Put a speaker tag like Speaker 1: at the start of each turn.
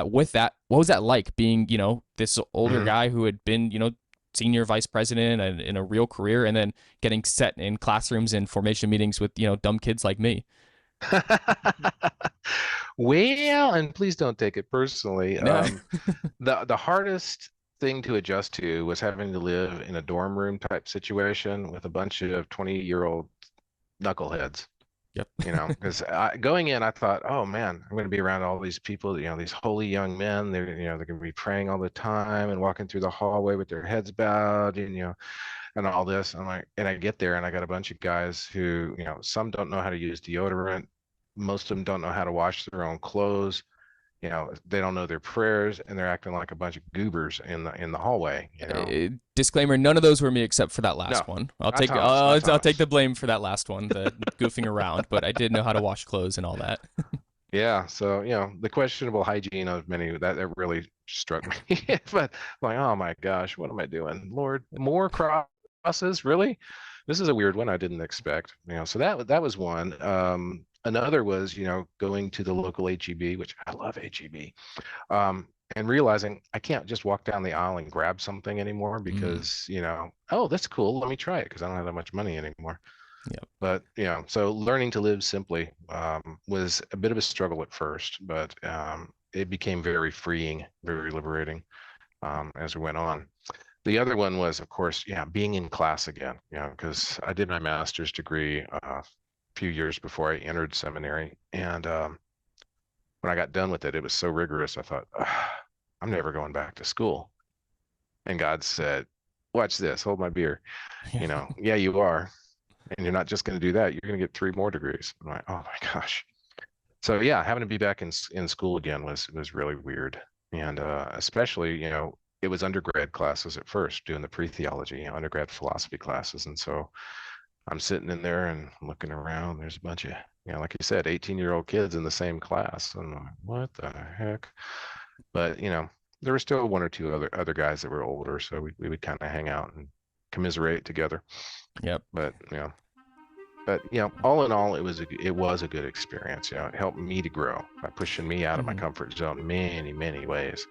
Speaker 1: with that, what was that like being, this older
Speaker 2: Mhm.
Speaker 1: guy who had been, senior vice president and in a real career, and then getting set in classrooms and formation meetings with, dumb kids like me?
Speaker 2: Well, and please don't take it personally.
Speaker 1: No.
Speaker 2: The hardest thing to adjust to was having to live in a dorm room type situation with a bunch of 20-year-old knuckleheads.
Speaker 1: Yep.
Speaker 2: Because going in, I thought, oh man, I'm going to be around all these people, these holy young men. They're going to be praying all the time and walking through the hallway with their heads bowed, and all this. I'm like, and I get there and I got a bunch of guys who, some don't know how to use deodorant. Most of them don't know how to wash their own clothes. They don't know their prayers, and they're acting like a bunch of goobers in the hallway.
Speaker 1: Disclaimer: none of those were me except for that
Speaker 2: No,
Speaker 1: last one. I'll
Speaker 2: not
Speaker 1: take
Speaker 2: Thomas, not
Speaker 1: I'll take
Speaker 2: Thomas.
Speaker 1: the blame for that last one, the goofing around. But I did know how to wash clothes and all that.
Speaker 2: Yeah, so the questionable hygiene of many that really struck me. But like, oh my gosh, what am I doing? Lord, more crosses, really? This is a weird one I didn't expect. So that was one. Another was, going to the local HEB, which I love HEB, and realizing I can't just walk down the aisle and grab something anymore
Speaker 1: Mm,
Speaker 2: because, oh, that's cool. Let me try it because I don't have that much money anymore.
Speaker 1: yep.
Speaker 2: But so learning to live simply was a bit of a struggle at first, but it became very freeing, very liberating as we went on. The other one was, of course, yeah, being in class again, because I did my master's degree a few years before I entered seminary. And when I got done with it, it was so rigorous. I thought, I'm never going back to school. And God said, watch this, hold my beer.
Speaker 1: Yeah.
Speaker 2: Yeah, you are. And you're not just going to do that. You're going to get 3 more degrees. I'm like, oh my gosh. So yeah, having to be back in school again was really weird. And especially, it was undergrad classes at first, doing the pre-theology, undergrad philosophy classes. And so I'm sitting in there and looking around. There's a bunch of, like you said, 18-year-old kids in the same class. And I'm like, what the heck? But there were still one or two other guys that were older, so we would kind of hang out and commiserate together.
Speaker 1: Yep.
Speaker 2: But all in all, it was a good experience. It helped me to grow by pushing me out of my
Speaker 1: Mhm.
Speaker 2: comfort zone many, many ways.